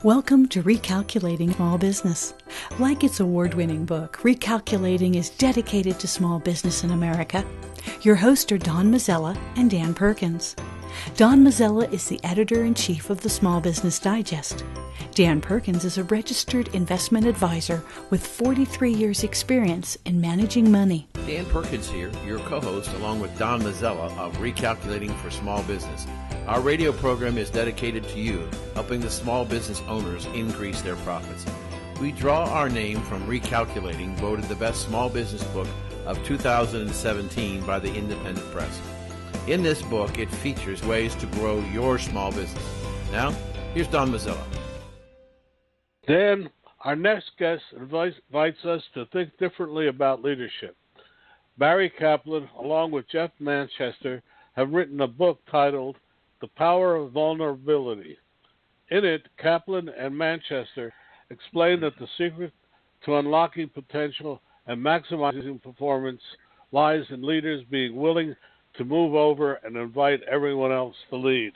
Welcome to Recalculating Small Business. Like its award-winning book, Recalculating is dedicated to small business in America. Your hosts are Don Mazzella and Dan Perkins. Don Mazzella is the editor-in-chief of the Small Business Digest. Dan Perkins is a registered investment advisor with 43 years' experience in managing money. Dan Perkins here, your co-host, along with Don Mazzella of Recalculating for Small Business. Our radio program is dedicated to you, helping the small business owners increase their profits. We draw our name from Recalculating, voted the best small business book of 2017 by the Independent Press. In this book, it features ways to grow your small business. Now, here's Don Mazzella. Dan, our next guest invites us to think differently about leadership. Barry Kaplan, along with Jeff Manchester, have written a book titled The Power of Vulnerability. In it, Kaplan and Manchester explain that the secret to unlocking potential and maximizing performance lies in leaders being willing to move over and invite everyone else to lead.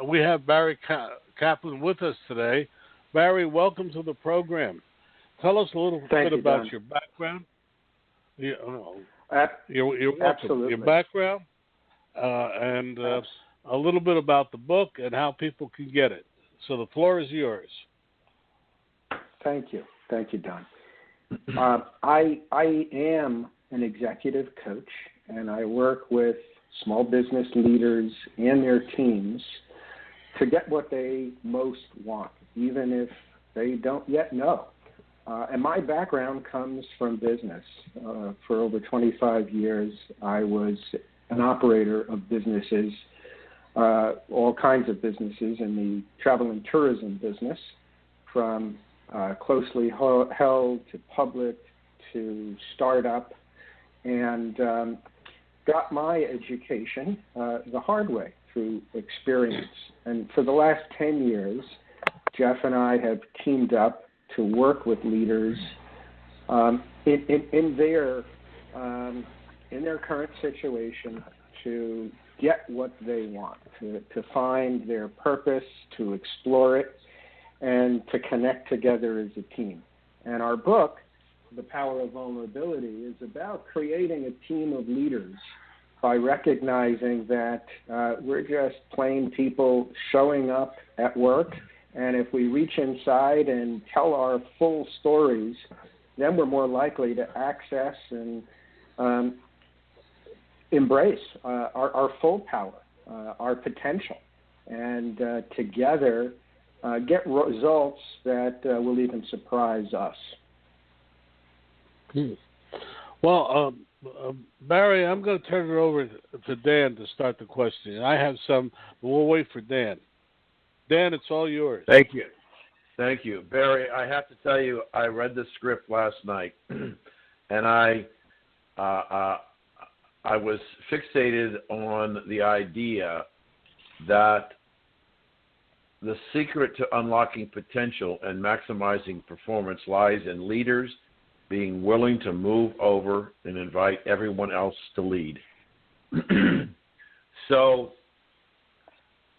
We have Barry Kaplan with us today. Barry, welcome to the program. Tell us a little bit about your background. You're welcome. Absolutely. Your background and a little bit about the book and how people can get it. So the floor is yours. Thank you, Don. I am an executive coach, and I work with small business leaders and their teams to get what they most want, even if they don't yet know. And my background comes from business. For over 25 years, I was an operator of businesses, all kinds of businesses in the travel and tourism business, from closely held to public to startup, and got my education the hard way through experience. And for the last 10 years, Jeff and I have teamed up to work with leaders in their current situation to get what they want, to find their purpose, to explore it, and to connect together as a team. And our book, The Power of Vulnerability, is about creating a team of leaders by recognizing that we're just plain people showing up at work, and if we reach inside and tell our full stories, then we're more likely to access and embrace our full power, our potential, and together get results that will even surprise us. Well, Barry, I'm going to turn it over to Dan to start the question. I have some, but we'll wait for Dan. Dan, it's all yours. Thank you. Barry, I have to tell you, I read the script last night, and I was fixated on the idea that the secret to unlocking potential and maximizing performance lies in leaders being willing to move over and invite everyone else to lead. So,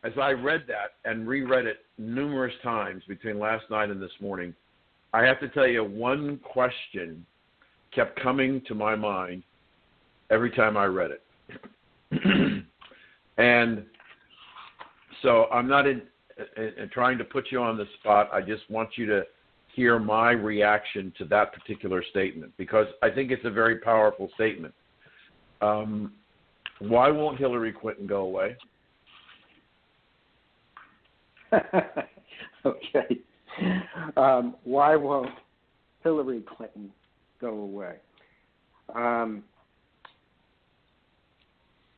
as I read that and reread it numerous times between last night and this morning, I have to tell you, one question kept coming to my mind every time I read it. And so I'm not in trying to put you on the spot. I just want you to hear my reaction to that particular statement, because I think it's a very powerful statement. Why won't Hillary Clinton go away? Okay. Why won't Hillary Clinton go away?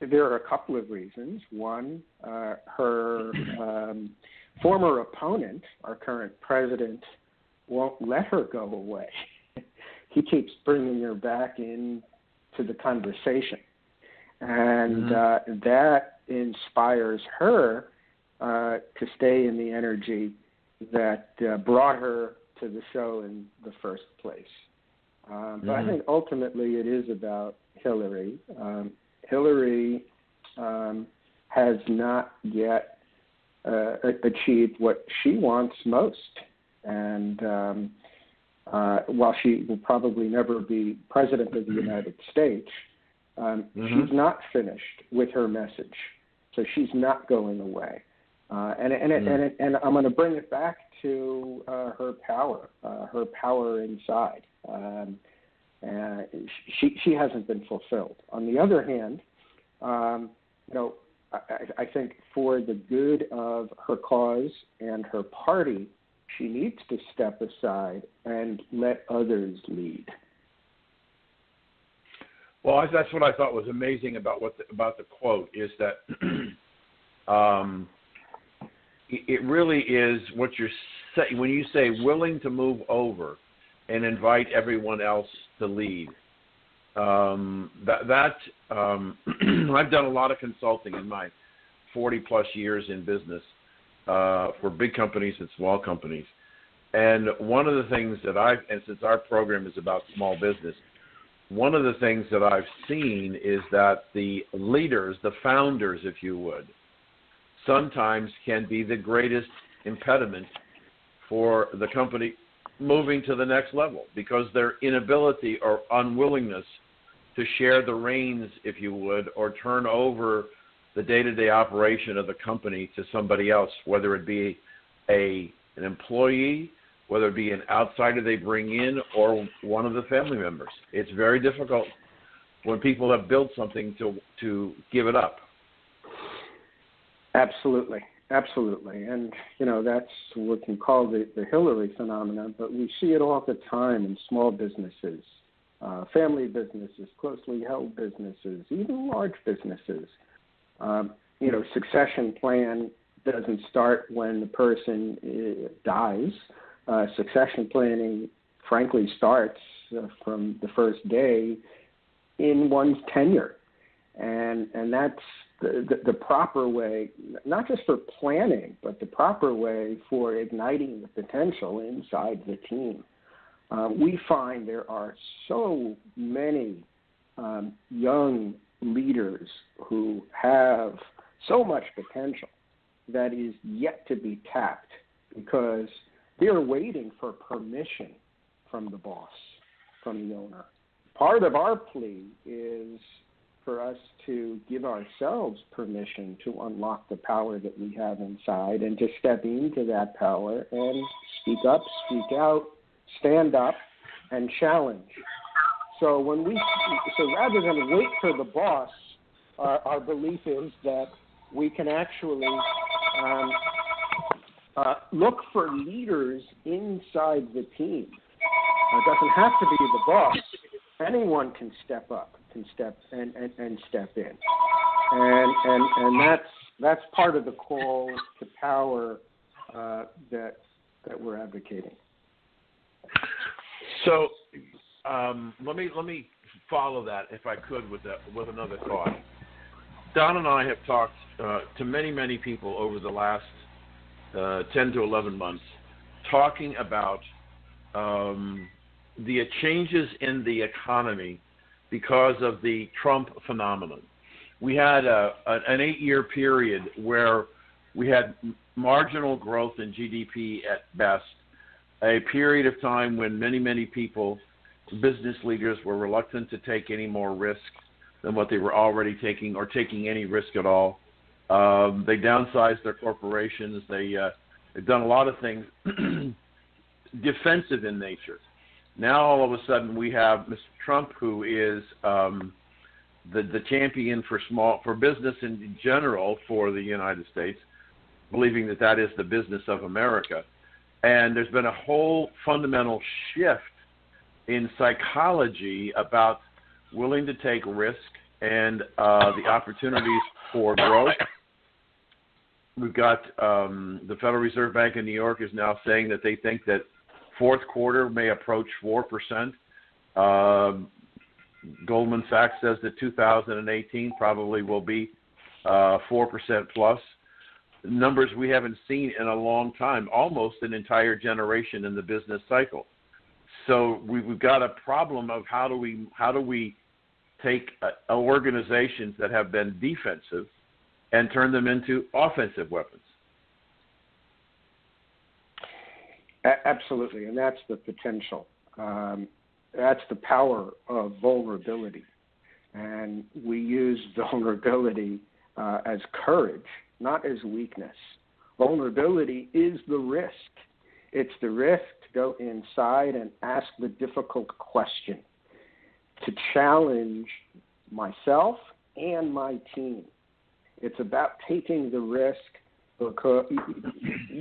There are a couple of reasons. One, her former opponent, our current president, won't let her go away. He keeps bringing her back into the conversation. And that inspires her to stay in the energy that brought her to the show in the first place. But I think ultimately it is about Hillary. Hillary has not yet achieved what she wants most. And while she will probably never be president of the United States, she's not finished with her message. So she's not going away. And I'm going to bring it back to her power inside. She hasn't been fulfilled. On the other hand, I think for the good of her cause and her party, she needs to step aside and let others lead. Well, that's what I thought was amazing about the quote is that it really is what you're saying when you say willing to move over and invite everyone else to lead. I've done a lot of consulting in my 40 plus years in business for big companies and small companies. And one of the things that and since our program is about small business, one of the things that I've seen is that the leaders, the founders, if you would, sometimes can be the greatest impediment for the company moving to the next level because their inability or unwillingness to share the reins, if you would, or turn over the day-to-day operation of the company to somebody else, whether it be an employee, whether it be an outsider they bring in, or one of the family members. It's very difficult when people have built something to give it up. Absolutely. And, that's what we can call the Hillary phenomenon, but we see it all the time in small businesses, family businesses, closely held businesses, even large businesses. Succession plan doesn't start when the person dies. Succession planning, frankly, starts from the first day in one's tenure. And that's the proper way, not just for planning, but the proper way for igniting the potential inside the team. We find there are so many young leaders who have so much potential that is yet to be tapped because they're waiting for permission from the boss, from the owner. Part of our plea is for us to give ourselves permission to unlock the power that we have inside and to step into that power and speak up, speak out, stand up, and challenge. So rather than wait for the boss, our belief is that we can actually look for leaders inside the team. It doesn't have to be the boss. Anyone can step up, can step and step in, and that's part of the call to power that we're advocating. So let me follow that, if I could, with another thought. Don and I have talked to many people over the last 10 to 11 months, talking about the changes in the economy because of the Trump phenomenon. We had an 8-year period where we had marginal growth in GDP at best, a period of time when many people, business leaders, were reluctant to take any more risk than what they were already taking or taking any risk at all. They downsized their corporations. They've done a lot of things defensive in nature. Now, all of a sudden, we have Mr. Trump, who is the champion for business in general for the United States, believing that is the business of America. And there's been a whole fundamental shift in psychology about willing to take risk and the opportunities for growth. We've got the Federal Reserve Bank in New York is now saying that they think that fourth quarter may approach 4%. Goldman Sachs says that 2018 probably will be 4% plus. Numbers we haven't seen in a long time, almost an entire generation in the business cycle. So we've got a problem of how do we take organizations that have been defensive and turn them into offensive weapons. Absolutely, and that's the potential. That's the power of vulnerability. And we use vulnerability as courage, not as weakness. Vulnerability is the risk. It's the risk to go inside and ask the difficult question, to challenge myself and my team. It's about taking the risk because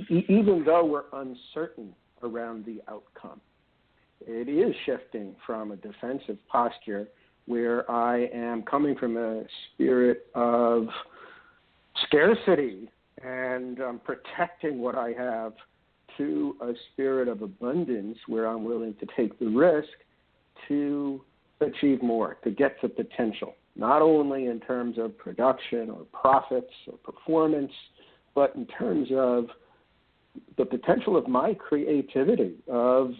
even though we're uncertain around the outcome. It is shifting from a defensive posture where I am coming from a spirit of scarcity and protecting what I have to a spirit of abundance where I'm willing to take the risk to achieve more, to get to potential, not only in terms of production or profits or performance, but in terms of the potential of my creativity, of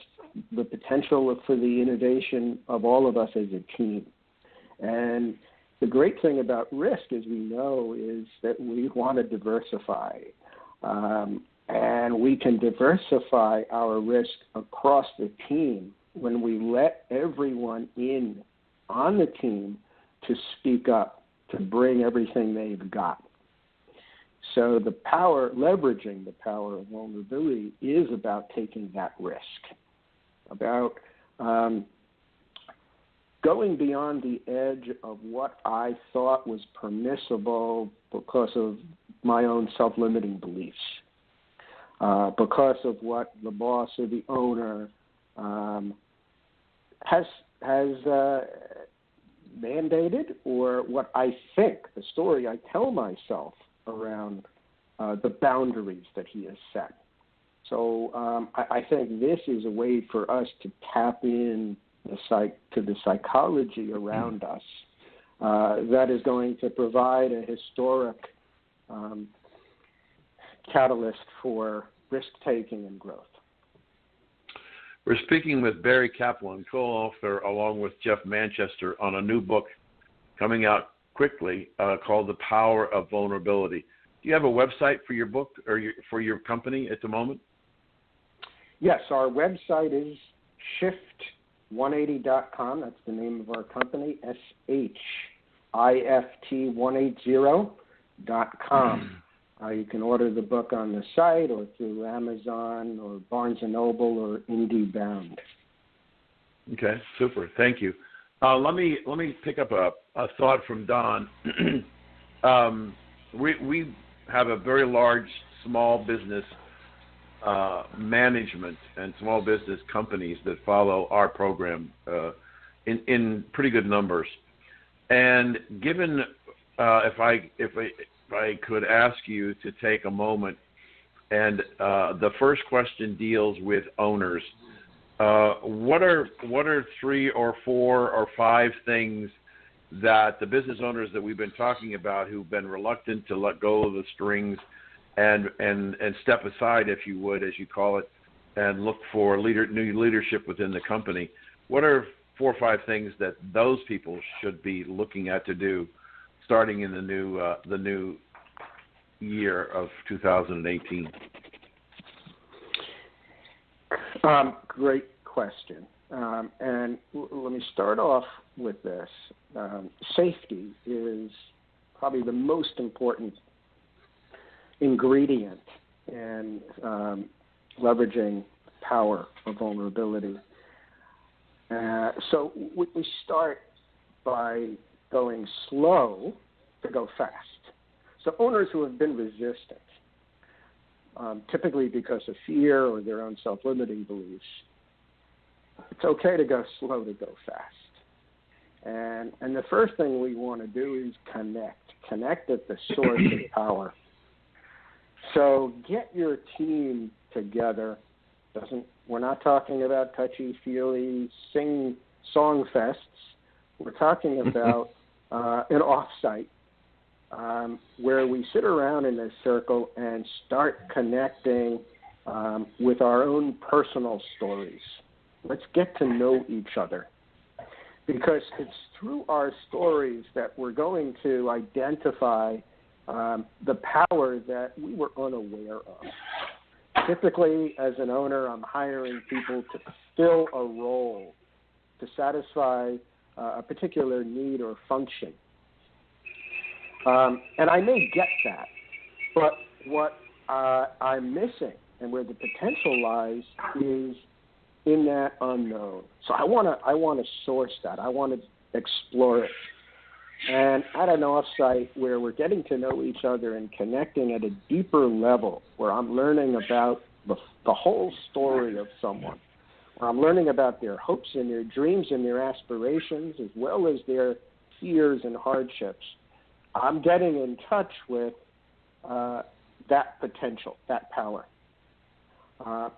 the potential for the innovation of all of us as a team. And the great thing about risk, as we know, is that we want to diversify. And we can diversify our risk across the team when we let everyone in on the team to speak up, to bring everything they've got. So the power, leveraging the power of vulnerability is about taking that risk, about going beyond the edge of what I thought was permissible because of my own self-limiting beliefs, because of what the boss or the owner has mandated, or what I think, the story I tell myself around the boundaries that he has set. So I think this is a way for us to tap in to the psychology around us that is going to provide a historic catalyst for risk-taking and growth. We're speaking with Barry Kaplan, co-author along with Jeff Manchester on a new book coming out quickly called The Power of Vulnerability. Do you have a website for your book or for your company at the moment? Yes, our website is shift180.com. That's the name of our company, SHIFT180.com. You can order the book on the site or through Amazon or Barnes & Noble or IndieBound. Okay, super. Thank you. Let me pick up a thought from Don. We have a very large small business management and small business companies that follow our program in pretty good numbers. And given if I could ask you to take a moment, and the first question deals with owners. What are 3 or 4 or 5 things that the business owners that we've been talking about who've been reluctant to let go of the strings and step aside, if you would, as you call it, and look for new leadership within the company? What are 4 or 5 things that those people should be looking at to do starting in the new year of 2018? Great question. And let me start off with this. Safety is probably the most important ingredient in leveraging the power of vulnerability. So we start by going slow to go fast. So owners who have been resistant, typically because of fear or their own self-limiting beliefs, it's okay to go slow to go fast. And the first thing we want to do is connect at the source of power. So get your team together. We're not talking about touchy-feely song fests. We're talking about an offsite where we sit around in a circle and start connecting with our own personal stories. Let's get to know each other, because it's through our stories that we're going to identify the power that we were unaware of. Typically, as an owner, I'm hiring people to fill a role, to satisfy a particular need or function. And I may get that, but what I'm missing and where the potential lies is in that unknown. So I want to source that. I want to explore it. And at an offsite where we're getting to know each other and connecting at a deeper level, where I'm learning about the whole story of someone, where I'm learning about their hopes and their dreams and their aspirations, as well as their fears and hardships, I'm getting in touch with that potential, that power.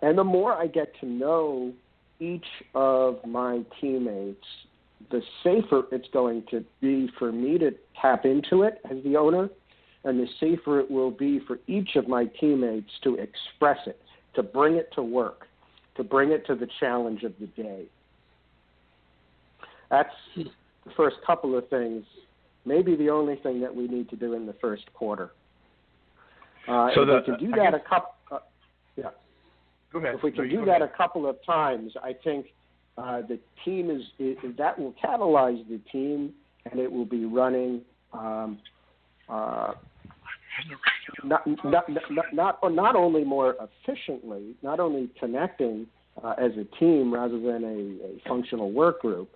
And the more I get to know each of my teammates, the safer it's going to be for me to tap into it as the owner, and the safer it will be for each of my teammates to express it, to bring it to work, to bring it to the challenge of the day. That's the first couple of things, maybe the only thing that we need to do in the first quarter. If we can do that a couple of times, I think the team that will catalyze the team, and it will be running not only more efficiently, not only connecting as a team rather than a functional work group,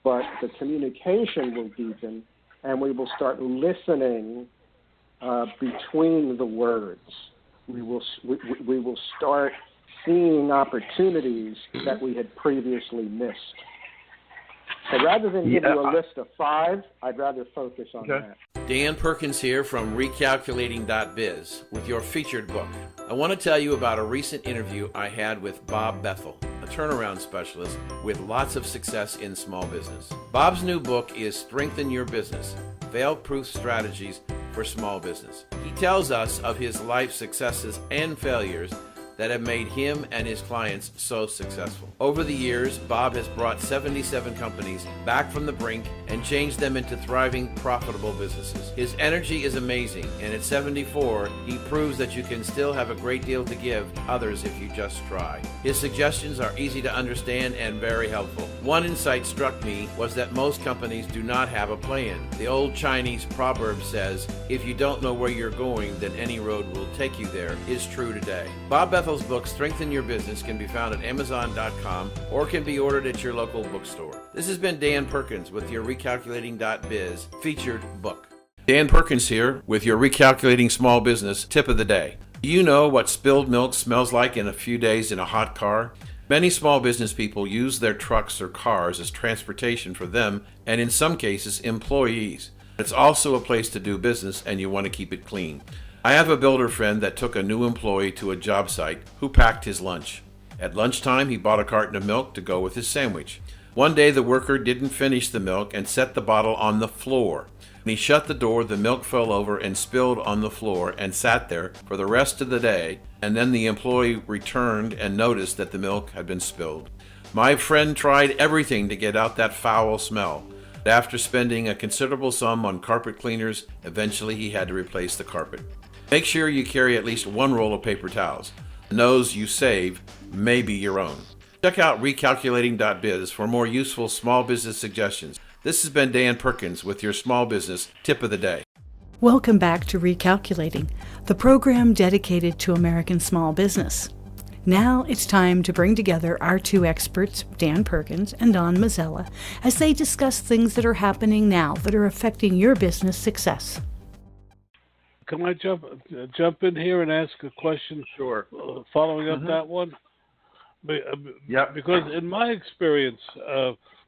but the communication will deepen, and we will start listening between the words. We will start seeing opportunities that we had previously missed. So rather than give you a list of 5, I'd rather focus on that. Dan Perkins here from recalculating.biz with your featured book. I want to tell you about a recent interview I had with Bob Bethel, a turnaround specialist with lots of success in small business. Bob's new book is Strengthen Your Business, Fail-Proof Strategies for Small Business. He tells us of his life successes and failures that have made him and his clients so successful. Over the years, Bob has brought 77 companies back from the brink and changed them into thriving, profitable businesses. His energy is amazing, and at 74, he proves that you can still have a great deal to give others if you just try. His suggestions are easy to understand and very helpful. One insight struck me was that most companies do not have a plan. The old Chinese proverb says, if you don't know where you're going, then any road will take you there, is true today. Bob Bethel's book, Strengthen Your Business, can be found at Amazon.com or can be ordered at your local bookstore. This has been Dan Perkins with your Recalculating.biz featured book. Dan Perkins here with your Recalculating Small Business tip of the day. Do you know what spilled milk smells like in a few days in a hot car? Many small business people use their trucks or cars as transportation for them and in some cases employees. It's also a place to do business and you want to keep it clean. I have a builder friend that took a new employee to a job site who packed his lunch. At lunchtime, he bought a carton of milk to go with his sandwich. One day, the worker didn't finish the milk and set the bottle on the floor. When he shut the door, the milk fell over and spilled on the floor and sat there for the rest of the day, and then the employee returned and noticed that the milk had been spilled. My friend tried everything to get out that foul smell. After spending a considerable sum on carpet cleaners, eventually he had to replace the carpet. Make sure you carry at least one roll of paper towels. The nose you save may be your own. Check out recalculating.biz for more useful small business suggestions. This has been Dan Perkins with your small business tip of the day. Welcome back to Recalculating, the program dedicated to American small business. Now it's time to bring together our 2 experts, Dan Perkins and Don Mazzella, as they discuss things that are happening now that are affecting your business success. Can I jump in here and ask a question? Sure. Following up that one? Yeah. Because in my experience,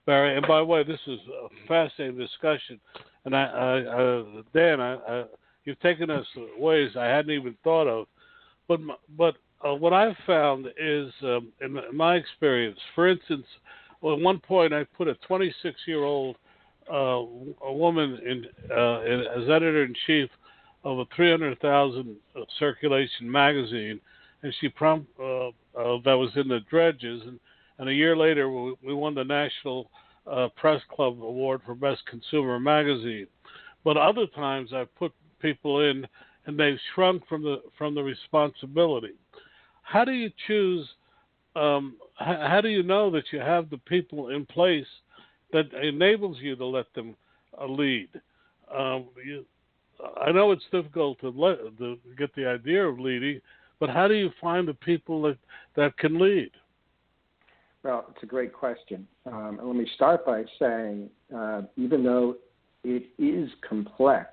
Barry, and by the way, this is a fascinating discussion, and Dan, you've taken us ways I hadn't even thought of. But what I've found is, in my experience, for instance, at one point I put a 26-year-old a woman as editor-in-chief of a 300,000 circulation magazine, and she that was in the dredges, and a year later we won the National Press Club Award for Best Consumer Magazine. But other times I've put people in, and they've shrunk from the responsibility. how do you choose? How do you know that you have the people in place that enables you to let them lead? I know it's difficult to get the idea of leading, but how do you find the people that can lead? Well, it's a great question. And let me start by saying, even though it is complex,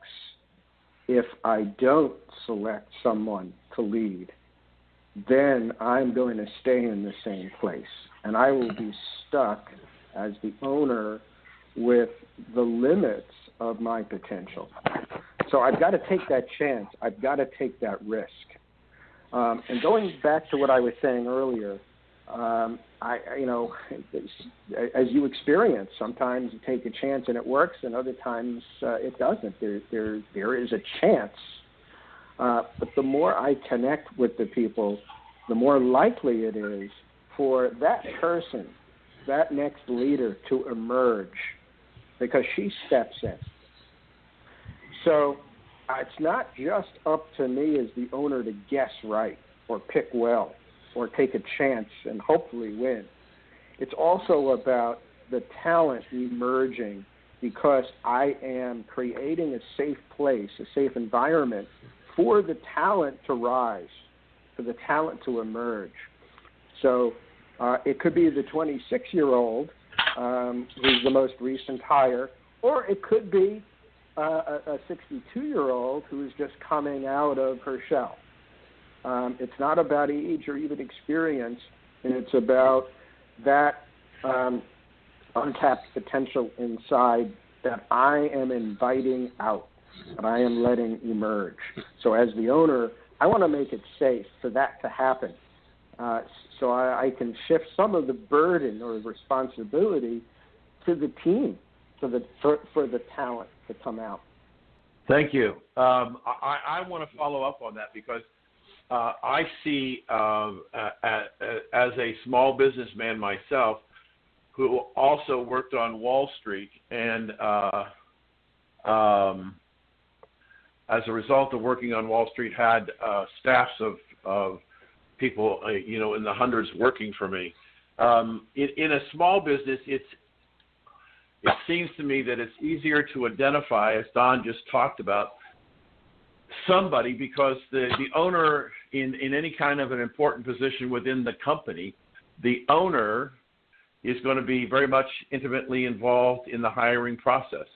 if I don't select someone to lead, then I'm going to stay in the same place. And I will be stuck as the owner with the limits of my potential. So I've got to take that chance. I've got to take that risk. And going back to what I was saying earlier, as you experience, sometimes you take a chance and it works, and other times it doesn't. There is a chance. But the more I connect with the people, the more likely it is for that person, that next leader, to emerge because she steps in. So it's not just up to me as the owner to guess right or pick well or take a chance and hopefully win. It's also about the talent emerging because I am creating a safe place, a safe environment for the talent to rise, for the talent to emerge. So it could be the 26-year-old who's the most recent hire, or it could be a 62-year-old who is just coming out of her shell. It's not about age or even experience, and it's about that untapped potential inside that I am inviting out, that I am letting emerge. So as the owner, I want to make it safe for that to happen, so I can shift some of the burden or responsibility to the team, for the talent to come out. Thank you. I want to follow up on that because I see, as a small businessman myself, who also worked on Wall Street, and as a result of working on Wall Street, had staffs of people, in the hundreds working for me. In a small business, it seems to me that it's easier to identify, as Don just talked about, somebody, because the owner in any kind of an important position within the company, the owner is going to be very much intimately involved in the hiring process.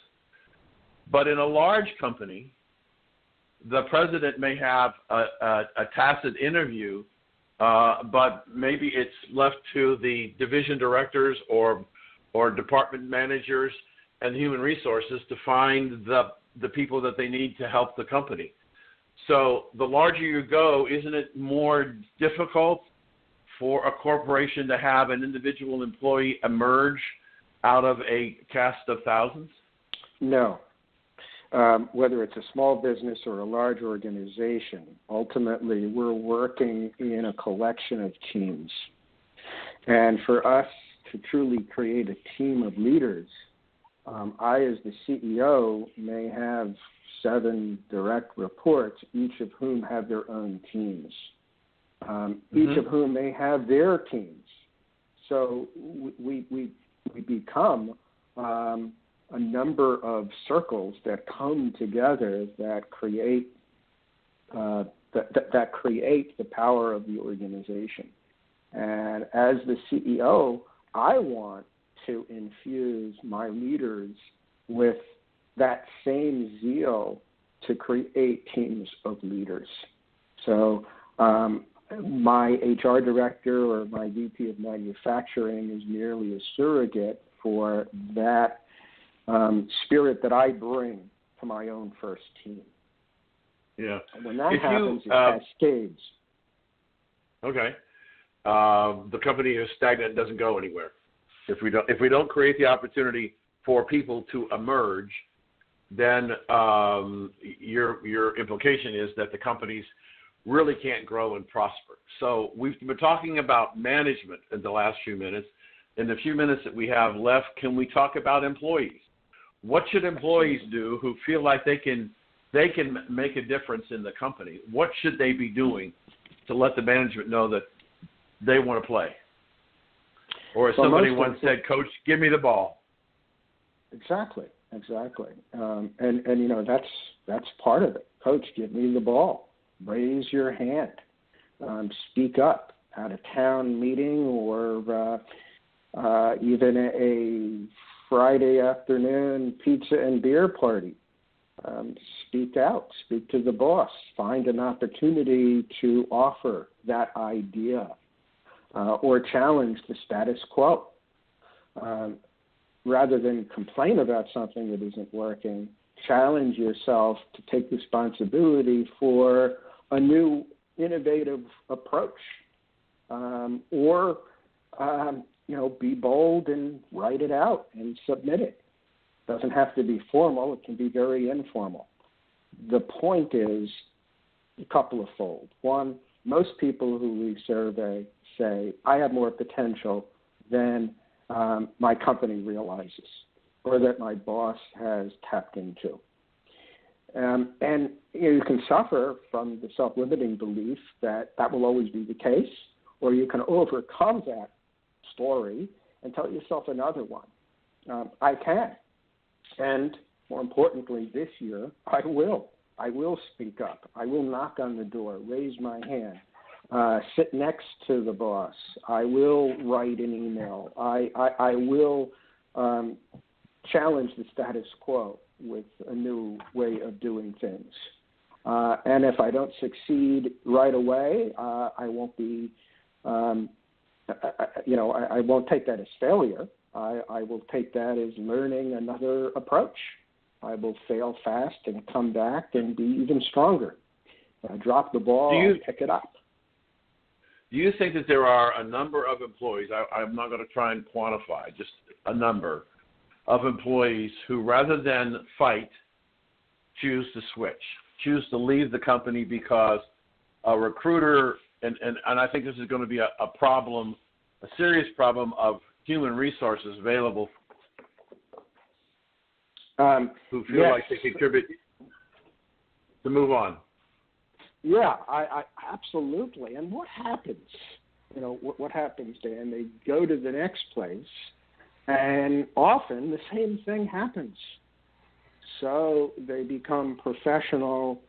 But in a large company, the president may have a tacit interview, but maybe it's left to the division directors or department managers and human resources to find the people that they need to help the company. So the larger you go, isn't it more difficult for a corporation to have an individual employee emerge out of a cast of thousands? No. Whether it's a small business or a large organization, ultimately we're working in a collection of teams. And for us to truly create a team of leaders, I, as the CEO, may have 7 direct reports, each of whom have their own teams, each of whom may have their teams. So we become a number of circles that come together that create that create the power of the organization. And as the CEO, I want to infuse my leaders with that same zeal to create teams of leaders. So my HR director or my VP of manufacturing is merely a surrogate for that spirit that I bring to my own first team. Yeah. And when that happens, it cascades. Okay. The company is stagnant and doesn't go anywhere. If we don't create the opportunity for people to emerge, then your implication is that the companies really can't grow and prosper. So we've been talking about management in the last few minutes. In the few minutes that we have left, can we talk about employees? What should employees do who feel like they can make a difference in the company? What should they be doing to let the management know that they want to play. Or as somebody once said, Coach, give me the ball. Exactly. And that's part of it. Coach, give me the ball. Raise your hand. Speak up at a town meeting or even a Friday afternoon pizza and beer party. Speak out. Speak to the boss. Find an opportunity to offer that idea or challenge the status quo. Rather than complain about something that isn't working, challenge yourself to take responsibility for a new innovative approach, or be bold and write it out and submit it. It doesn't have to be formal. It can be very informal. The point is a couple of fold. One, most people who we survey say, I have more potential than my company realizes or that my boss has tapped into. And you can suffer from the self-limiting belief that will always be the case, or you can overcome that story and tell yourself another one. I can. And more importantly, this year, I will. I will speak up. I will knock on the door, raise my hand, sit next to the boss. I will write an email. I will challenge the status quo with a new way of doing things. And if I don't succeed right away, I won't be, I won't take that as failure. I will take that as learning another approach. I will fail fast and come back and be even stronger. If I drop the ball, I'll pick it up. Do you think that there are a number of employees, I'm not going to try and quantify, just a number of employees who rather than fight, choose to switch, choose to leave the company because a recruiter, and I think this is going to be a problem, a serious problem of human resources available who feel like they contribute to move on. Yeah, I absolutely. And what happens? What happens, Dan? They go to the next place, and often the same thing happens. So they become professional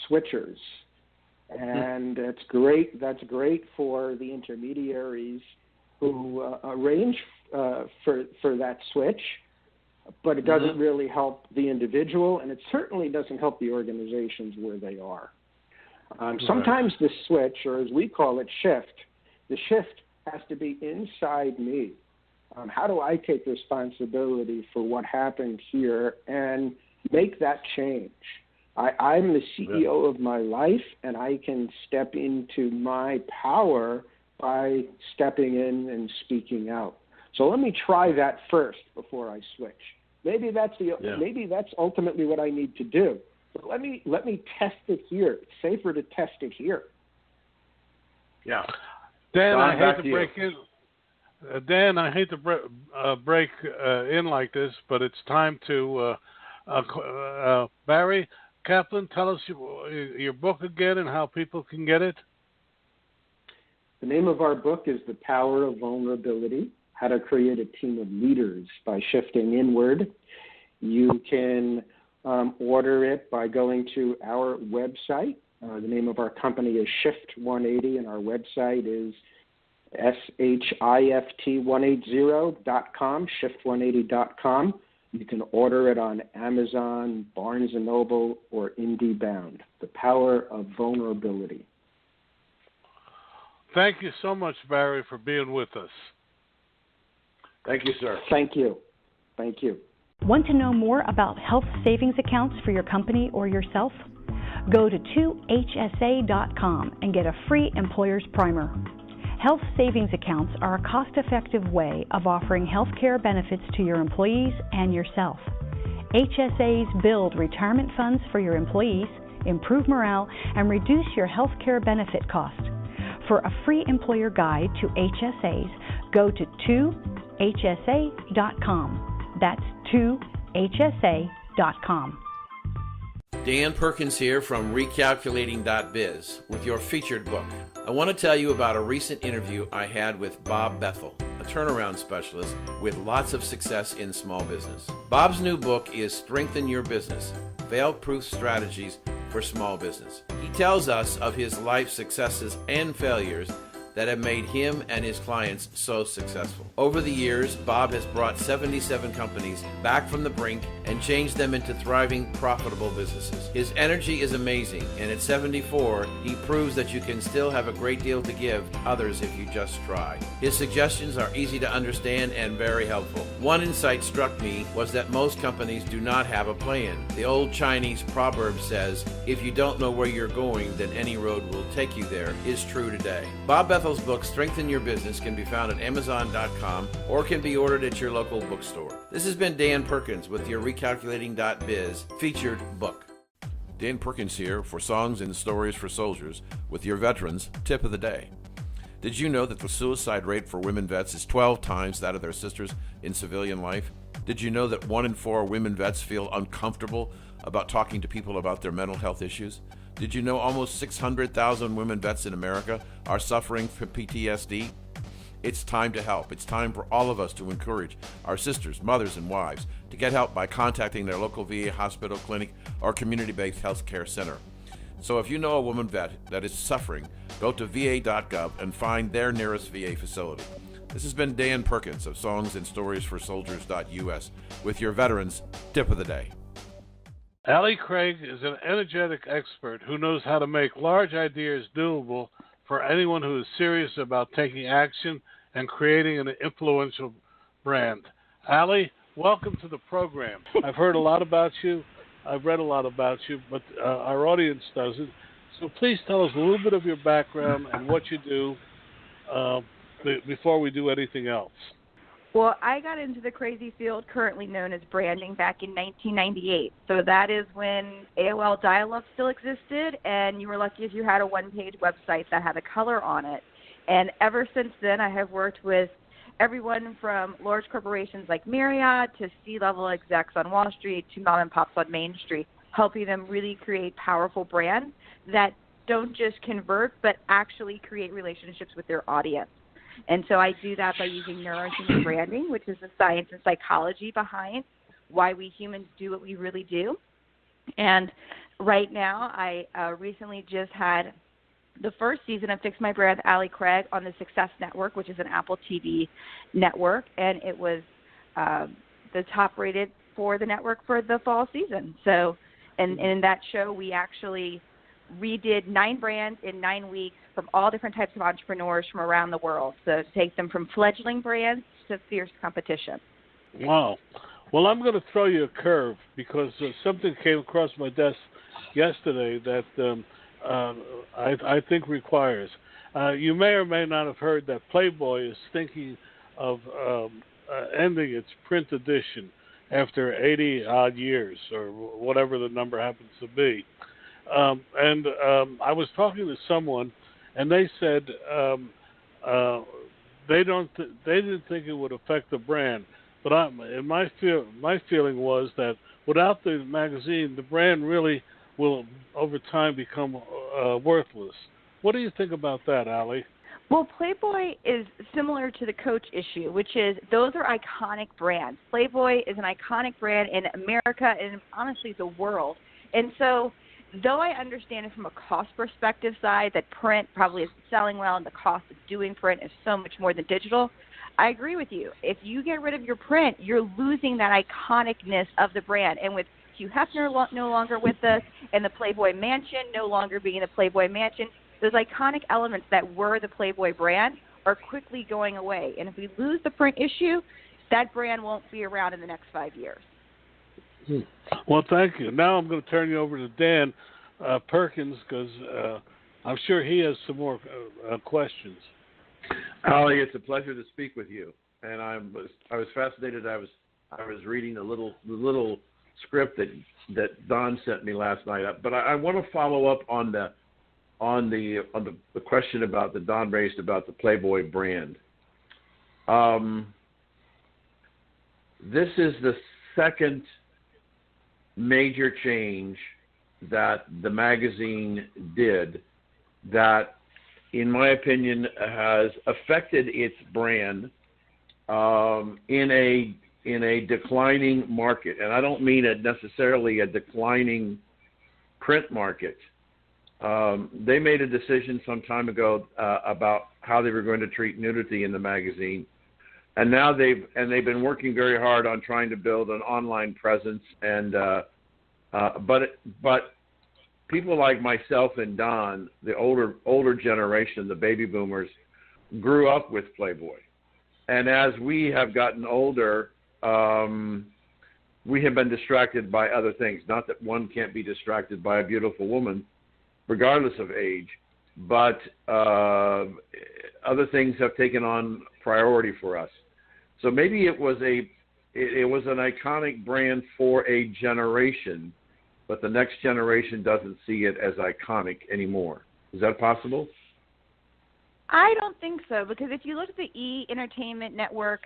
switchers, and that's great. That's great for the intermediaries who arrange for that switch, but it doesn't really help the individual, and it certainly doesn't help the organizations where they are. Sometimes the switch, or as we call it, shift, the shift has to be inside me. How do I take responsibility for what happened here and make that change? I'm the CEO of my life, and I can step into my power by stepping in and speaking out. So let me try that first before I switch. Maybe that's ultimately what I need to do. But let me test it here. It's safer to test it here. Yeah. Dan, I hate to break in. Dan, I hate to break in like this, but it's time to Barry Kaplan, tell us your book again and how people can get it. The name of our book is The Power of Vulnerability: How to Create a Team of Leaders by Shifting Inward. You can order it by going to our website. The name of our company is Shift 180, and our website is shift180.com, shift180.com. You can order it on Amazon, Barnes & Noble, or IndieBound. The Power of Vulnerability. Thank you so much, Barry, for being with us. Thank you, sir. Thank you. Thank you. Want to know more about health savings accounts for your company or yourself? Go to 2hsa.com and get a free employer's primer. Health savings accounts are a cost-effective way of offering health care benefits to your employees and yourself. HSAs build retirement funds for your employees, improve morale, and reduce your health care benefit cost. For a free employer guide to HSAs, go to 2hsa.com. That's 2hsa.com. Dan Perkins here from recalculating.biz with your featured book, I want to tell you about a recent interview I had with Bob Bethel, a turnaround specialist with lots of success in small business. Bob's new book is Strengthen Your Business, Fail-Proof Strategies for Small Business. He tells us of his life successes and failures that have made him and his clients so successful. Over the years, Bob has brought 77 companies back from the brink and changed them into thriving, profitable businesses. His energy is amazing, and at 74, he proves that you can still have a great deal to give others if you just try. His suggestions are easy to understand and very helpful. One insight struck me was that most companies do not have a plan. The old Chinese proverb says, if you don't know where you're going, then any road will take you there, is true today. Bob Bethel's book, Strengthen Your Business, can be found at Amazon.com or can be ordered at your local bookstore. This has been Dan Perkins with your Recalculating.biz featured book. Dan Perkins here for Songs and Stories for Soldiers with your Veterans Tip of the Day. Did you know that the suicide rate for women vets is 12 times that of their sisters in civilian life? Did you know that 1 in 4 women vets feel uncomfortable about talking to people about their mental health issues? Did you know almost 600,000 women vets in America are suffering from PTSD? It's time to help. It's time for all of us to encourage our sisters, mothers, and wives to get help by contacting their local VA hospital, clinic, or community-based health care center. So if you know a woman vet that is suffering, go to va.gov and find their nearest VA facility. This has been Dan Perkins of Songs and Stories for Soldiers.us with your Veterans Tip of the Day. Allie Craig is an energetic expert who knows how to make large ideas doable for anyone who is serious about taking action and creating an influential brand. Allie, welcome to the program. I've heard a lot about you. I've read a lot about you, but our audience doesn't. So please tell us a little bit of your background and what you do before we do anything else. Well, I got into the crazy field currently known as branding back in 1998. So that is when AOL dial-up still existed, and you were lucky if you had a one-page website that had a color on it. And ever since then, I have worked with everyone from large corporations like Marriott to C-level execs on Wall Street to mom-and-pops on Main Street, helping them really create powerful brands that don't just convert but actually create relationships with their audience. And so I do that by using neurohuman branding, which is the science and psychology behind why we humans do what we really do. And right now, I recently just had the first season of Fix My Brand, Allie Craig, on the Success Network, which is an Apple TV network, and it was the top rated for the network for the fall season. So, and in that show, we actually redid 9 brands in 9 weeks from all different types of entrepreneurs from around the world. So to take them from fledgling brands to fierce competition. Wow. Well, I'm going to throw you a curve because something came across my desk yesterday that I think requires. You may or may not have heard that Playboy is thinking of ending its print edition after 80-odd years or whatever the number happens to be. And I was talking to someone, and they said they didn't think it would affect the brand. But my feeling was that without the magazine, the brand really will over time become worthless. What do you think about that, Allie? Well, Playboy is similar to the Coach issue, which is those are iconic brands. Playboy is an iconic brand in America and honestly the world. And so though I understand it from a cost perspective side that print probably isn't selling well and the cost of doing print is so much more than digital, I agree with you. If you get rid of your print, you're losing that iconicness of the brand. And with Hugh Hefner no longer with us and the Playboy Mansion no longer being the Playboy Mansion, those iconic elements that were the Playboy brand are quickly going away. And if we lose the print issue, that brand won't be around in the next 5 years. Well, thank you. Now I'm going to turn you over to Dan Perkins because I'm sure he has some more questions. Allie, it's a pleasure to speak with you. And I was fascinated. I was reading the little script that Don sent me last night. But I want to follow up on the question about that Don raised about the Playboy brand. This is the second major change that the magazine did that in my opinion, has affected its brand in a declining market. And I don't mean necessarily a declining print market. They made a decision some time ago about how they were going to treat nudity in the magazine. And now they've been working very hard on trying to build an online presence. And but people like myself and Don, the older generation, the baby boomers, grew up with Playboy. And as we have gotten older, we have been distracted by other things. Not that one can't be distracted by a beautiful woman, regardless of age, but other things have taken on priority for us. So maybe it was an iconic brand for a generation, but the next generation doesn't see it as iconic anymore. Is that possible? I don't think so, because if you look at the E! Entertainment Network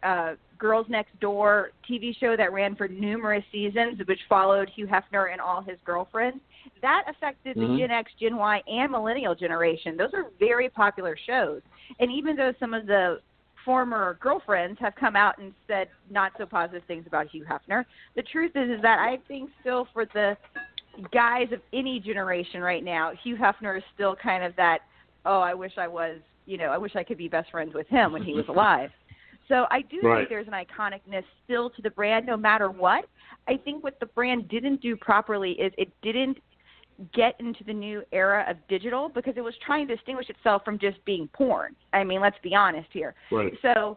Girls Next Door TV show that ran for numerous seasons, which followed Hugh Hefner and all his girlfriends, that affected the Gen X, Gen Y, and millennial generation. Those are very popular shows. And even though some of the former girlfriends have come out and said not so positive things about Hugh Hefner, the truth is that I think still for the guys of any generation right now, Hugh Hefner is still kind of that, oh, I wish I was, I wish I could be best friends with him when he was alive. So I do think there's an iconicness still to the brand no matter what. I think what the brand didn't do properly is it didn't get into the new era of digital because it was trying to distinguish itself from just being porn. I mean, let's be honest here. Right. So,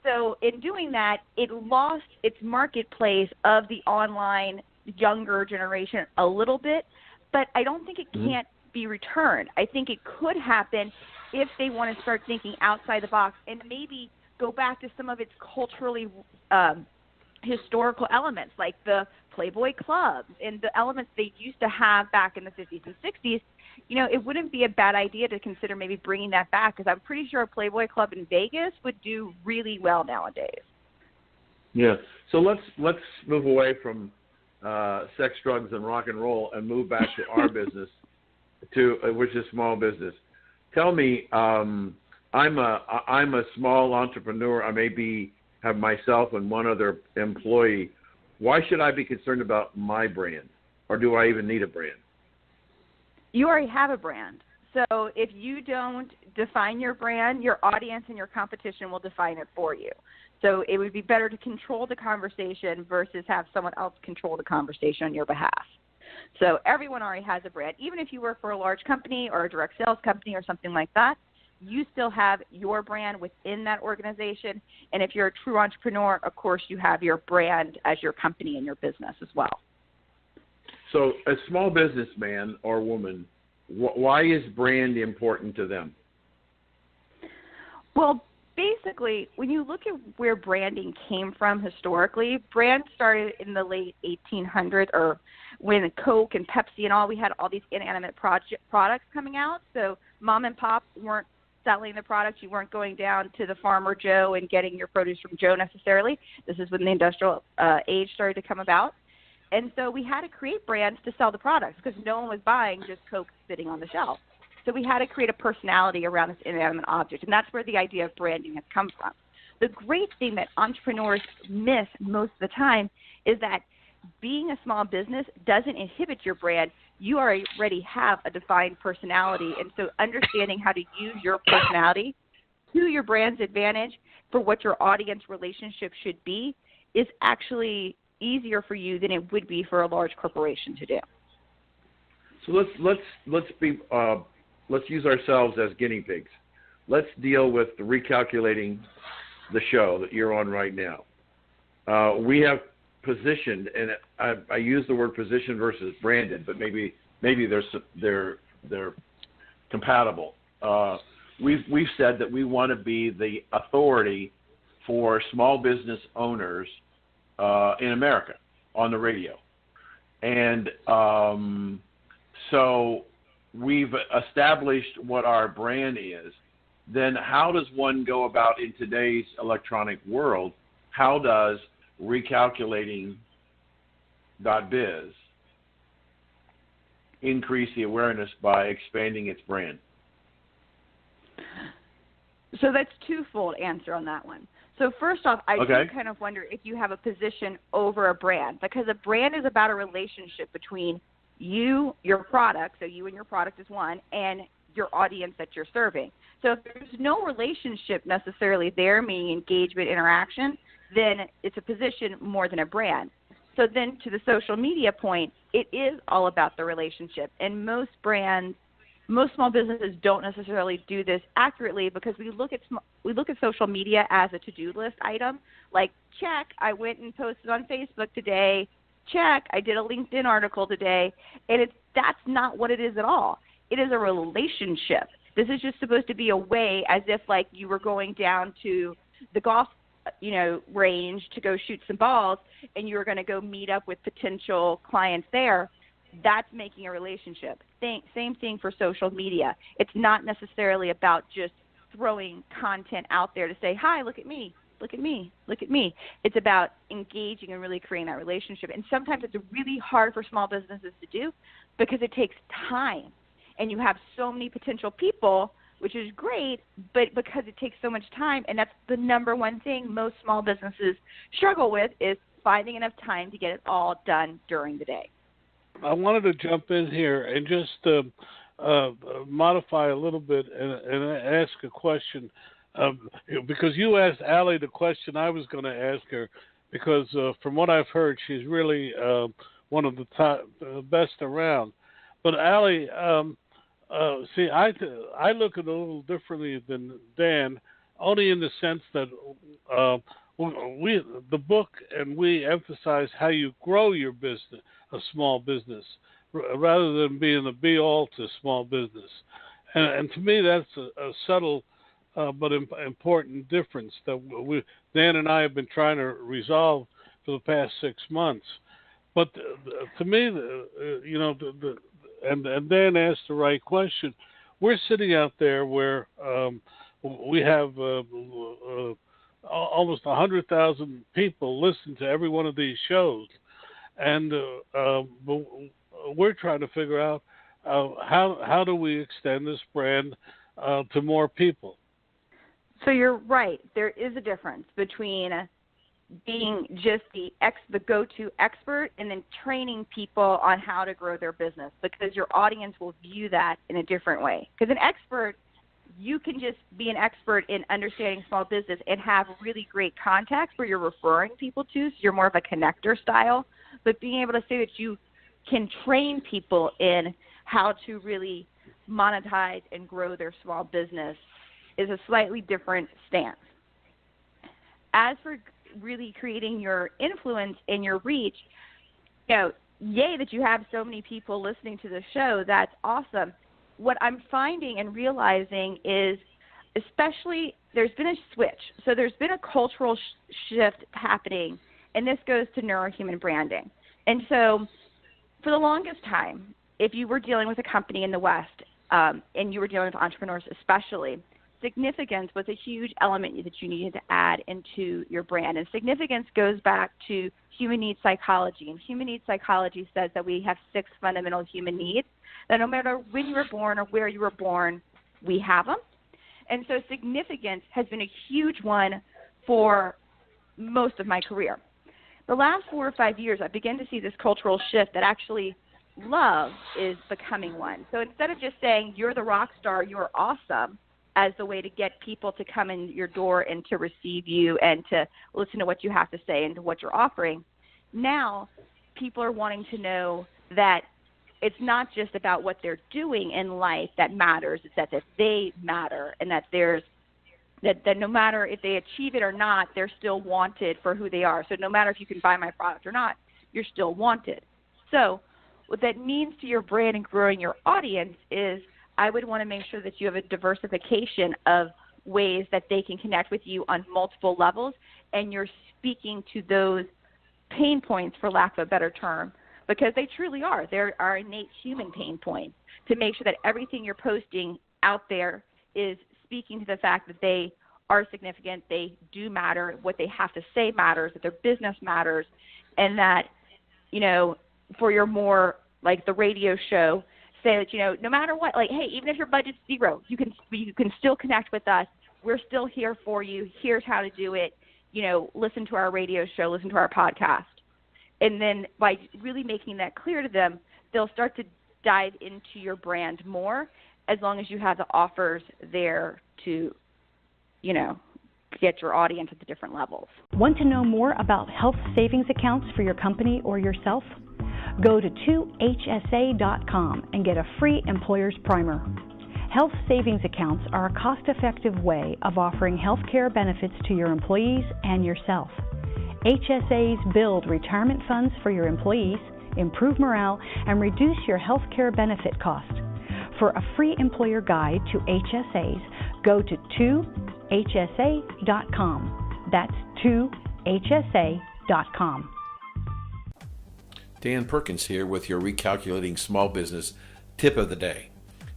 so in doing that, it lost its marketplace of the online younger generation a little bit, but I don't think it can't be returned. I think it could happen if they want to start thinking outside the box and maybe go back to some of its culturally historical elements, like the Playboy Club and the elements they used to have back in the 50s and 60s. It wouldn't be a bad idea to consider maybe bringing that back, because I'm pretty sure a Playboy Club in Vegas would do really well nowadays. Yeah. So let's move away from sex, drugs, and rock and roll and move back to our business, which is small business. Tell me, I'm a small entrepreneur. I may have myself and one other employee. Why should I be concerned about my brand, or do I even need a brand? You already have a brand. So if you don't define your brand, your audience and your competition will define it for you. So it would be better to control the conversation versus have someone else control the conversation on your behalf. So everyone already has a brand. Even if you work for a large company or a direct sales company or something like that, you still have your brand within that organization. And if you're a true entrepreneur, of course, you have your brand as your company and your business as well. So a small businessman or woman, why is brand important to them? Well, basically, when you look at where branding came from historically, brand started in the late 1800s, or when Coke and Pepsi and all, we had all these inanimate products coming out. So mom and pop weren't selling the products. You weren't going down to the Farmer Joe and getting your produce from Joe necessarily. This is when the industrial age started to come about. And so we had to create brands to sell the products because no one was buying just Coke sitting on the shelf. So we had to create a personality around this inanimate object, and that's where the idea of branding has come from. The great thing that entrepreneurs miss most of the time is that being a small business doesn't inhibit your brand. You already have a defined personality, and so understanding how to use your personality to your brand's advantage for what your audience relationship should be is actually easier for you than it would be for a large corporation to do. So let's use ourselves as guinea pigs. Let's deal with recalculating the show that you're on right now. We have positioned, and I use the word position versus branded, but maybe they're compatible. We've said that we want to be the authority for small business owners in America on the radio, and so we've established what our brand is. Then how does one go about in today's electronic world? How does recalculating.biz increase the awareness by expanding its brand? So that's twofold answer on that one. So first off, I do kind of wonder if you have a position over a brand, because a brand is about a relationship between you, your product, so you and your product is one, and your audience that you're serving. So if there's no relationship necessarily there, meaning engagement, interaction, then it's a position more than a brand. So then to the social media point, it is all about the relationship. And most brands, most small businesses don't necessarily do this accurately, because we look at social media as a to-do list item. Like, check, I went and posted on Facebook today. Check, I did a LinkedIn article today. And that's not what it is at all. It is a relationship. This is just supposed to be a way, as if like you were going down to the golf range to go shoot some balls, and you were going to go meet up with potential clients there. That's making a relationship. Same thing for social media. It's not necessarily about just throwing content out there to say, hi, look at me, look at me, look at me. It's about engaging and really creating that relationship. And sometimes it's really hard for small businesses to do, because it takes time. And you have so many potential people, which is great, but because it takes so much time, and that's the number one thing most small businesses struggle with, is finding enough time to get it all done during the day. I wanted to jump in here and just modify a little bit and ask a question, because you asked Allie the question I was going to ask her, because from what I've heard, she's really one of the top, best around. But Allie, see, I look at it a little differently than Dan, only in the sense that the book and we emphasize how you grow your business, a small business, rather than being the be-all to small business. And to me, that's a subtle but important difference that Dan and I have been trying to resolve for the past 6 months. But to me, and Dan asked the right question. We're sitting out there where we have almost 100,000 people listen to every one of these shows, and we're trying to figure out how do we extend this brand to more people. So you're right. There is a difference between being just the go-to expert and then training people on how to grow their business, because your audience will view that in a different way. Because an expert, you can just be an expert in understanding small business and have really great contacts where you're referring people to, so you're more of a connector style. But being able to say that you can train people in how to really monetize and grow their small business is a slightly different stance. As for really creating your influence and your reach, yay that you have so many people listening to the show. That's awesome. What I'm finding and realizing is, especially, there's been a switch. So there's been a cultural shift happening, and this goes to neurohuman branding. And so for the longest time, if you were dealing with a company in the West, and you were dealing with entrepreneurs especially, significance was a huge element that you needed to add into your brand. And significance goes back to human needs psychology. And human needs psychology says that we have 6 fundamental human needs, that no matter when you were born or where you were born, we have them. And so significance has been a huge one for most of my career. The last 4 or 5 years, I began to see this cultural shift that actually love is becoming one. So instead of just saying, you're the rock star, you're awesome, as the way to get people to come in your door and to receive you and to listen to what you have to say and to what you're offering. Now, people are wanting to know that it's not just about what they're doing in life that matters, it's that they matter, and that that no matter if they achieve it or not, they're still wanted for who they are. So no matter if you can buy my product or not, you're still wanted. So what that means to your brand and growing your audience is, I would want to make sure that you have a diversification of ways that they can connect with you on multiple levels, and you're speaking to those pain points, for lack of a better term, because they truly are. There are innate human pain points, to make sure that everything you're posting out there is speaking to the fact that they are significant, they do matter, what they have to say matters, that their business matters, and that, for your more, like the radio show, say that, no matter what, like, hey, even if your budget's zero, you can still connect with us. We're still here for you. Here's how to do it. Listen to our radio show, listen to our podcast. And then by really making that clear to them, they'll start to dive into your brand more, as long as you have the offers there to, get your audience at the different levels. Want to know more about health savings accounts for your company or yourself? Go to 2hsa.com and get a free employer's primer. Health savings accounts are a cost-effective way of offering health care benefits to your employees and yourself. HSAs build retirement funds for your employees, improve morale, and reduce your health care benefit cost. For a free employer guide to HSAs, go to 2hsa.com. That's 2hsa.com. Dan Perkins here with your Recalculating Small Business Tip of the Day.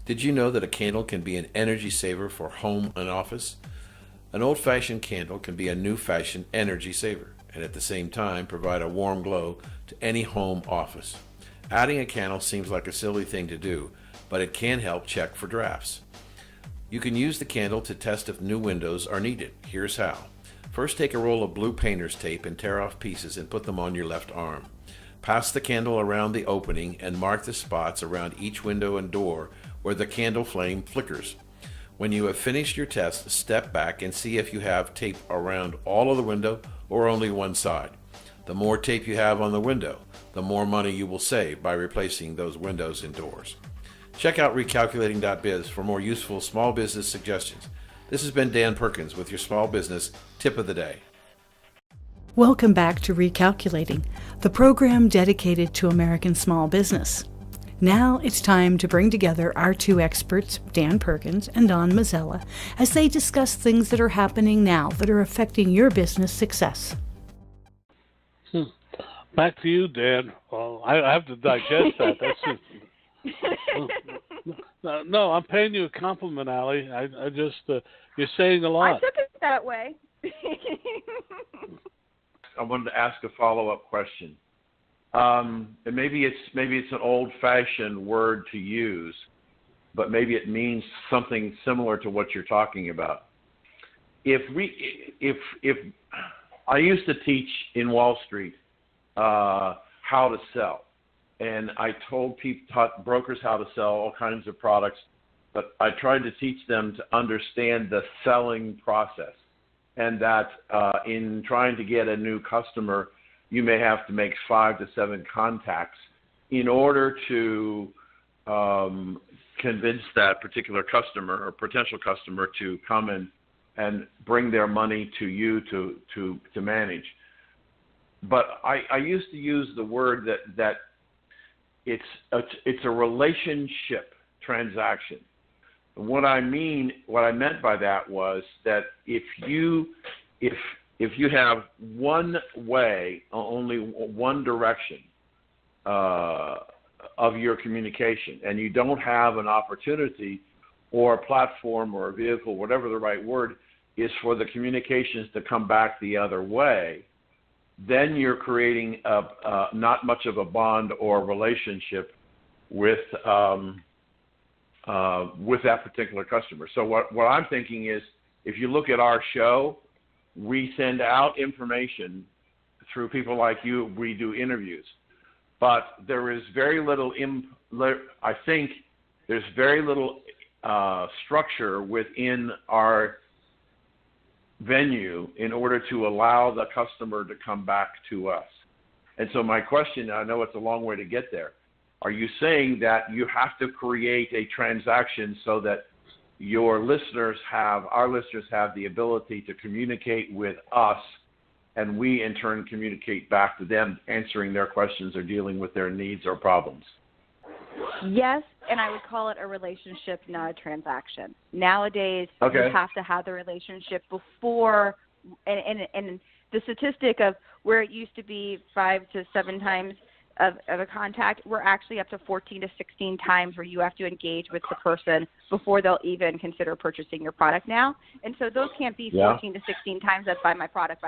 Did you know that a candle can be an energy saver for home and office? An old-fashioned candle can be a new-fashioned energy saver, and at the same time provide a warm glow to any home office. Adding a candle seems like a silly thing to do, but it can help check for drafts. You can use the candle to test if new windows are needed. Here's how. First, take a roll of blue painter's tape and tear off pieces and put them on your left arm. Pass the candle around the opening and mark the spots around each window and door where the candle flame flickers. When you have finished your test, step back and see if you have tape around all of the window or only one side. The more tape you have on the window, the more money you will save by replacing those windows and doors. Check out recalculating.biz for more useful small business suggestions. This has been Dan Perkins with your Small Business Tip of the Day. Welcome back to Recalculating, the program dedicated to American small business. Now it's time to bring together our two experts, Dan Perkins and Don Mazzella, as they discuss things that are happening now that are affecting your business success. Back to you, Dan. Well, I have to digest that. That's just... No, I'm paying you a compliment, Allie. I just you're saying a lot. I took it that way. I wanted to ask a follow-up question. And maybe it's an old-fashioned word to use, but maybe it means something similar to what you're talking about. If I used to teach in Wall Street how to sell, and I taught brokers how to sell all kinds of products, but I tried to teach them to understand the selling process, and that in trying to get a new customer, you may have to make 5 to 7 contacts in order to convince that particular customer or potential customer to come and bring their money to you to manage. But I used to use the word that it's a relationship transaction. What I meant by that was that if you have one way, only one direction of your communication, and you don't have an opportunity or a platform or a vehicle, whatever the right word is, for the communications to come back the other way, then you're creating not much of a bond or relationship with that particular customer. So what I'm thinking is, if you look at our show, we send out information through people like you. We do interviews, but there is very little. I think there's very little structure within our venue in order to allow the customer to come back to us. And so my question, I know it's a long way to get there. Are you saying that you have to create a transaction so that our listeners have the ability to communicate with us, and we in turn communicate back to them, answering their questions or dealing with their needs or problems? Yes, and I would call it a relationship, not a transaction. Nowadays, okay, you have to have the relationship before, and the statistic of where it used to be 5 to 7 times of a contact, we're actually up to 14 to 16 times where you have to engage with the person before they'll even consider purchasing your product now. And so those can't be 14 to 16 times that's buy my product.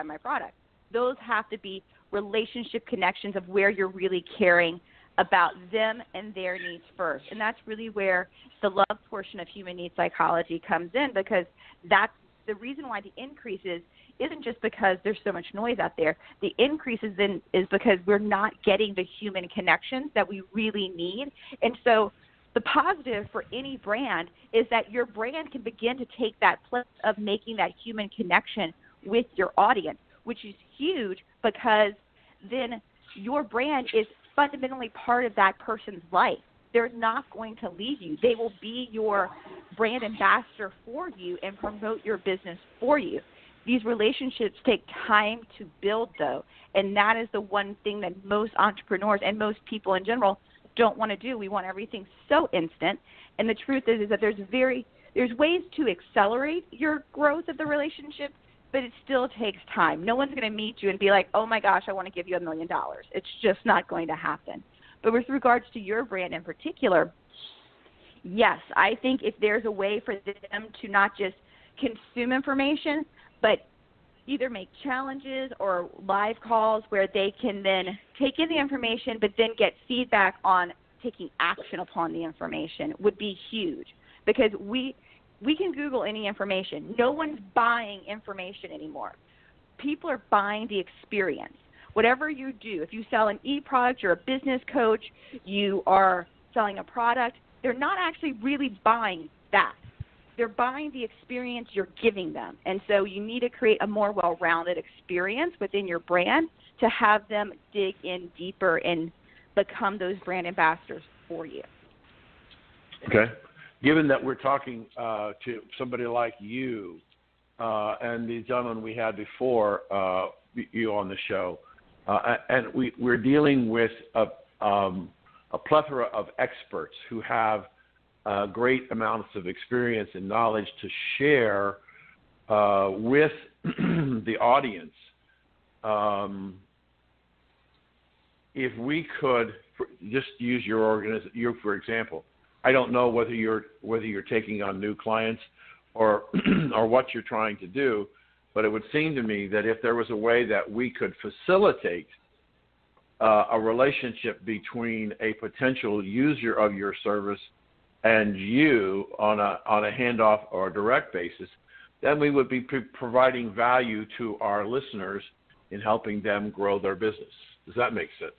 Those have to be relationship connections of where you're really caring about them and their needs first. And that's really where the love portion of human needs psychology comes in, because that's the reason why the increases isn't just because there's so much noise out there. The increases is because we're not getting the human connections that we really need. And so the positive for any brand is that your brand can begin to take that place of making that human connection with your audience, which is huge, because then your brand is fundamentally part of that person's life. They're not going to leave you. They will be your brand ambassador for you and promote your business for you. These relationships take time to build, though, and that is the one thing that most entrepreneurs and most people in general don't want to do. We want everything so instant, and the truth is that there's ways to accelerate your growth of the relationship, but it still takes time. No one's going to meet you and be like, oh, my gosh, I want to give you $1 million. It's just not going to happen. But with regards to your brand in particular, yes, I think if there's a way for them to not just consume information, but either make challenges or live calls where they can then take in the information but then get feedback on taking action upon the information would be huge, because we can Google any information. No one's buying information anymore. People are buying the experience. Whatever you do, if you sell an e-product, you're a business coach, you are selling a product, they're not actually really buying that. They're buying the experience you're giving them. And so you need to create a more well-rounded experience within your brand to have them dig in deeper and become those brand ambassadors for you. Okay. Given that we're talking to somebody like you and the gentleman we had before you on the show, and we're dealing with a plethora of experts who have great amounts of experience and knowledge to share with the audience. If we could just use your organization, you for example, I don't know whether you're taking on new clients or or what you're trying to do, but it would seem to me that if there was a way that we could facilitate a relationship between a potential user of your service and you on a handoff or a direct basis, then we would be providing value to our listeners in helping them grow their business. Does that make sense?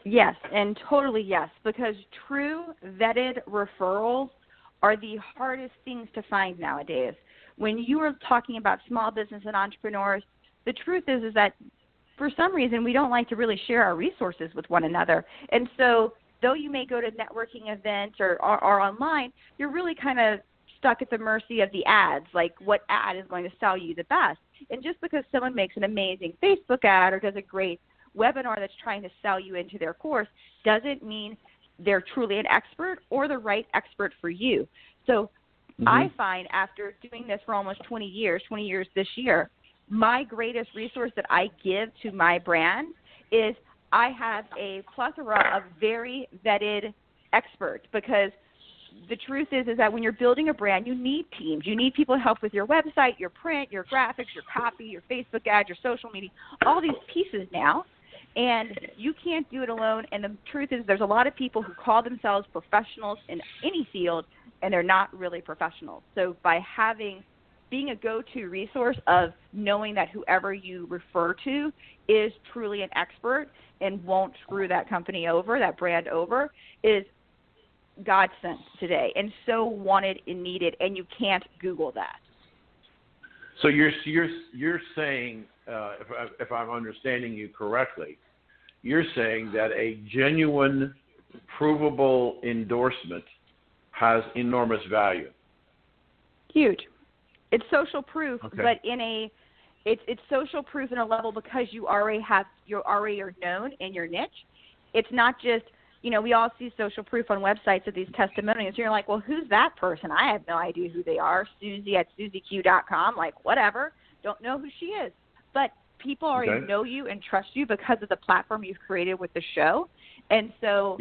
Yes, and totally yes, because true vetted referrals are the hardest things to find nowadays. When you are talking about small business and entrepreneurs, the truth is that for some reason we don't like to really share our resources with one another. And so though you may go to networking events or online, you're really kind of stuck at the mercy of the ads, like what ad is going to sell you the best. And just because someone makes an amazing Facebook ad or does a great webinar that's trying to sell you into their course doesn't mean they're truly an expert or the right expert for you. So I find after doing this for almost 20 years this year, my greatest resource that I give to my brand is I have a plethora of very vetted experts, because the truth is that when you're building a brand, you need teams. You need people to help with your website, your print, your graphics, your copy, your Facebook ad, your social media, all these pieces now. And you can't do it alone. And the truth is there's a lot of people who call themselves professionals in any field, and they're not really professionals. So by being a go-to resource of knowing that whoever you refer to is truly an expert and won't screw that company over, that brand over, is godsend today, and so wanted and needed, and you can't Google that. So you're saying, if I'm understanding you correctly, you're saying that a genuine, provable endorsement has enormous value. Huge. It's social proof, okay. But it's social proof in a level because you already are known in your niche. It's not just, we all see social proof on websites of these testimonials. You're like, well, who's that person? I have no idea who they are. Susie at SusieQ.com, like whatever. Don't know who she is. But people already know you and trust you because of the platform you've created with the show. And so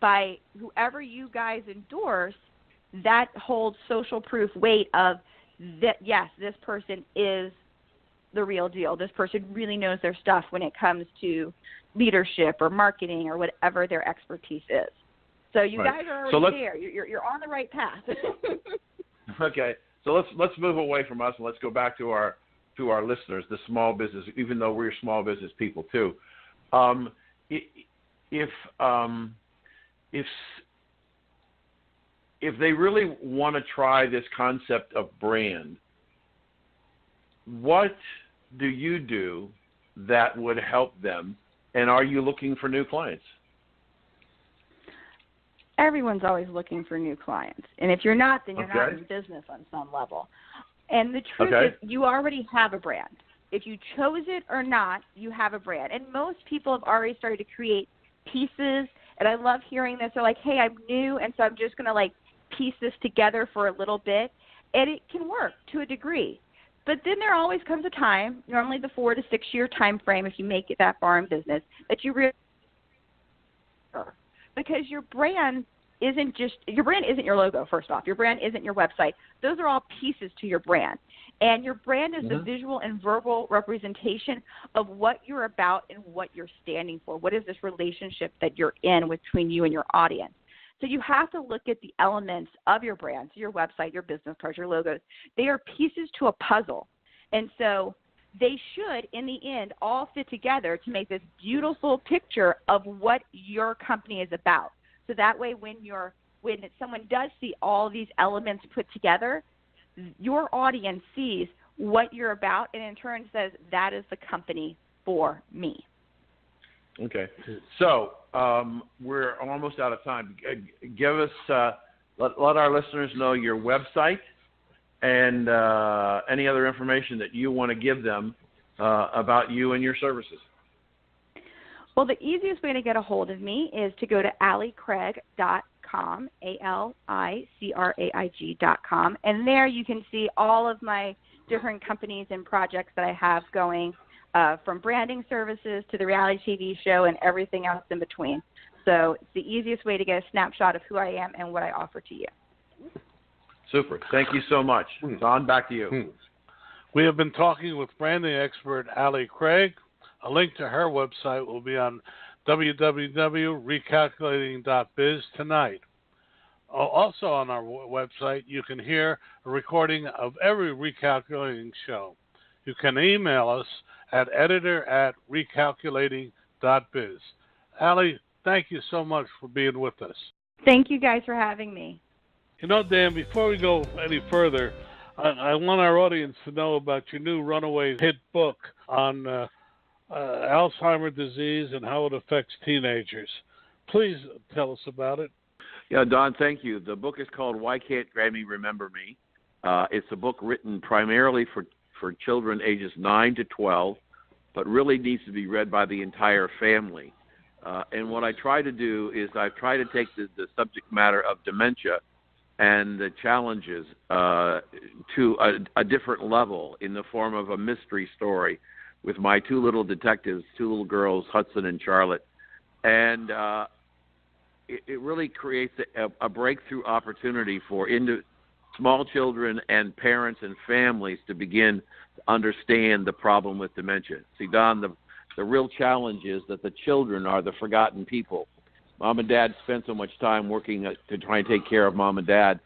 by whoever you guys endorse, that holds social proof weight of that, yes, this person is the real deal. This person really knows their stuff when it comes to leadership or marketing or whatever their expertise is. So you guys are already there. You're on the right path. Okay. So let's move away from us and let's go back to our listeners, the small business, even though we're small business people too. If they really want to try this concept of brand, what do you do that would help them? And are you looking for new clients? Everyone's always looking for new clients. And if you're not, then you're not in business on some level. And the truth is you already have a brand. If you chose it or not, you have a brand. And most people have already started to create pieces. And I love hearing this. They're like, hey, I'm new, and so I'm just going to, like, piece this together for a little bit. And it can work to a degree. But then there always comes a time, normally the 4 to 6 year time frame if you make it that far in business, that you realize because your brand isn't your logo, first off. Your brand isn't your website. Those are all pieces to your brand. And your brand is the visual and verbal representation of what you're about and what you're standing for. What is this relationship that you're in between you and your audience? So you have to look at the elements of your brand, so your website, your business cards, your logos. They are pieces to a puzzle. And so they should, in the end, all fit together to make this beautiful picture of what your company is about. So that way when someone does see all these elements put together, your audience sees what you're about and in turn says, that is the company for me. Okay. So we're almost out of time. Give us, let our listeners know your website and any other information that you want to give them about you and your services. Well, the easiest way to get a hold of me is to go to AliCraig.com, AliCraig.com, and there you can see all of my different companies and projects that I have going, from branding services to the reality TV show and everything else in between. So it's the easiest way to get a snapshot of who I am and what I offer to you. Super. Thank you so much. Don, back to you. We have been talking with branding expert Ali Craig. A link to her website will be on www.recalculating.biz tonight. Also on our website, you can hear a recording of every Recalculating show. You can email us at editor@recalculating.biz. Ali, thank you so much for being with us. Thank you guys for having me. You know, Dan, before we go any further, I want our audience to know about your new runaway hit book on Alzheimer's disease and how it affects teenagers. Please tell us about it. Yeah, Don, thank you. The book is called Why Can't Grammy Remember Me? It's a book written primarily for children ages 9 to 12, but really needs to be read by the entire family. And what I try to do is I try to take the subject matter of dementia and the challenges to a different level in the form of a mystery story with my two little detectives, two little girls, Hudson and Charlotte. And it really creates a breakthrough opportunity for small children and parents and families to begin to understand the problem with dementia. See, Don, the real challenge is that the children are the forgotten people. Mom and Dad spend so much time working to try and take care of Mom and Dad,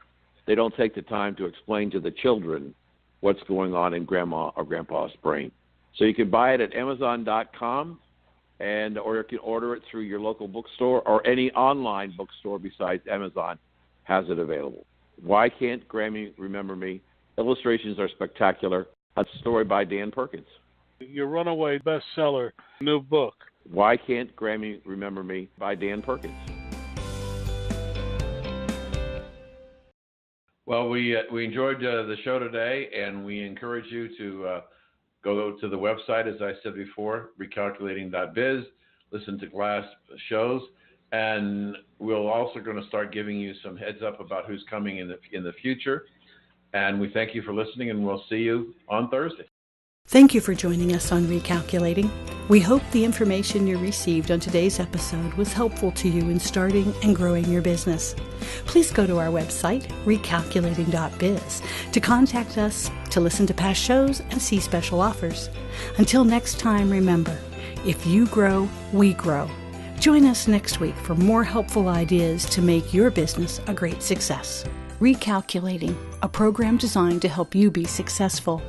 they don't take the time to explain to the children what's going on in Grandma or Grandpa's brain. So you can buy it at Amazon.com, or you can order it through your local bookstore or any online bookstore besides Amazon has it available. Why Can't Grammy Remember Me? Illustrations are spectacular. A story by Dan Perkins. Your runaway bestseller, new book. Why Can't Grammy Remember Me by Dan Perkins. Well, we enjoyed the show today, and we encourage you to go to the website, as I said before, recalculating.biz, listen to last shows, and we're also going to start giving you some heads up about who's coming in the future. And we thank you for listening, and we'll see you on Thursday. Thank you for joining us on Recalculating. We hope the information you received on today's episode was helpful to you in starting and growing your business. Please go to our website, recalculating.biz, to contact us, to listen to past shows, and see special offers. Until next time, remember, if you grow, we grow. Join us next week for more helpful ideas to make your business a great success. Recalculating, a program designed to help you be successful.